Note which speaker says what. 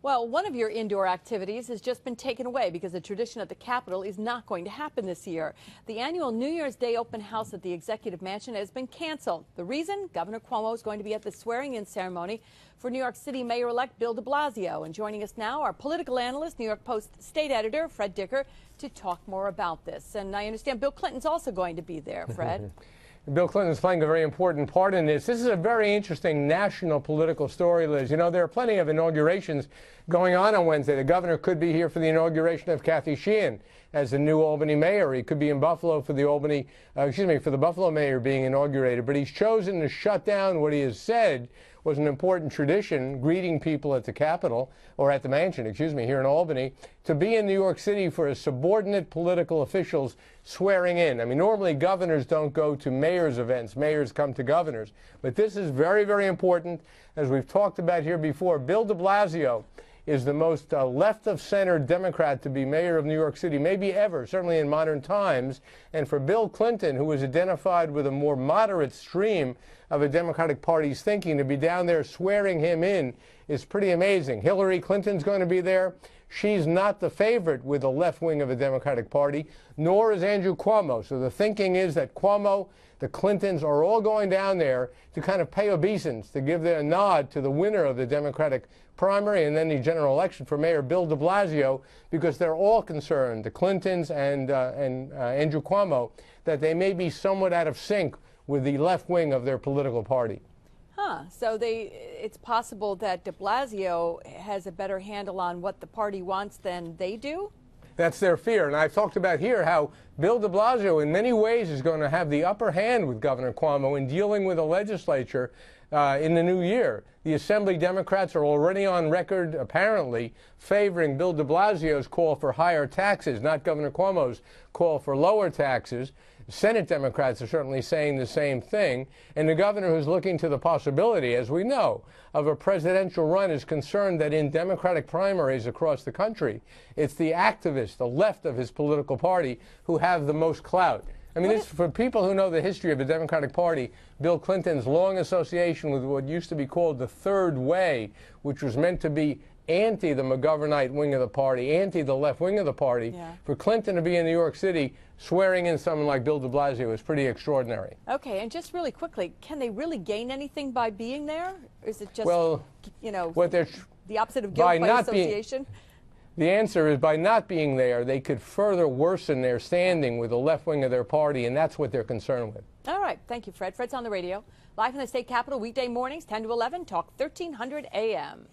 Speaker 1: Well, one of your indoor activities has just been taken away because the tradition at the Capitol is not going to happen this year. The annual New Year's Day open house at the Executive Mansion has been canceled. The reason? Governor Cuomo is going to be at the swearing-in ceremony for New York City Mayor-elect Bill de Blasio. And joining us now, our political analyst, New York Post state editor, Fred Dicker, to talk more about this. And I understand Bill Clinton's also going to be there, Fred.
Speaker 2: Bill Clinton is playing a very important part in this. This is a very interesting national political story, Liz. You know, there are plenty of inaugurations going on Wednesday. The governor could be here for the inauguration of Kathy Sheehan as the new Albany mayor. He could be in Buffalo for the for the Buffalo mayor being inaugurated. But he's chosen to shut down what he has said was an important tradition, greeting people at the Capitol, or at the mansion, here in Albany, to be in New York City for a subordinate political officials swearing in. I mean, normally governors don't go to mayors' events. Mayors come to governors. But this is very, very important. As we've talked about here before, Bill de Blasio is the most left-of-center Democrat to be mayor of New York City, maybe ever, certainly in modern times. And for Bill Clinton, who was identified with a more moderate stream of a Democratic Party's thinking, to be down there swearing him in is pretty amazing. Hillary Clinton's going to be there. She's not the favorite with the left wing of the Democratic Party, nor is Andrew Cuomo. So the thinking is that Cuomo, the Clintons are all going down there to kind of pay obeisance, to give their nod to the winner of the Democratic primary and then the general election for Mayor Bill de Blasio, because they're all concerned, the Clintons and Andrew Cuomo, that they may be somewhat out of sync with the left wing of their political party.
Speaker 1: So it's possible that de Blasio has a better handle on what the party wants than they do?
Speaker 2: That's their fear. And I've talked about here how Bill de Blasio in many ways is going to have the upper hand with Governor Cuomo in dealing with the legislature in the new year. The Assembly Democrats are already on record, apparently, favoring Bill de Blasio's call for higher taxes, not Governor Cuomo's call for lower taxes. Senate Democrats are certainly saying the same thing. And the governor, who's looking to the possibility, as we know, of a presidential run, is concerned that in Democratic primaries across the country, it's the activists, the left of his political party, who have the most clout. I mean, for people who know the history of the Democratic Party, Bill Clinton's long association with what used to be called the Third Way, which was meant to be anti the McGovernite wing of the party, anti the left wing of the party, for Clinton to be in New York City swearing in someone like Bill de Blasio is pretty extraordinary.
Speaker 1: Okay, and just really quickly, can they really gain anything by being there? Or is it just, you know, the opposite of guilt by association?
Speaker 2: The answer is, by not being there, they could further worsen their standing with the left wing of their party, and that's what they're concerned with.
Speaker 1: All right. Thank you, Fred. Fred's on the radio. Live from the state capitol, weekday mornings, 10 to 11, Talk 1300 AM.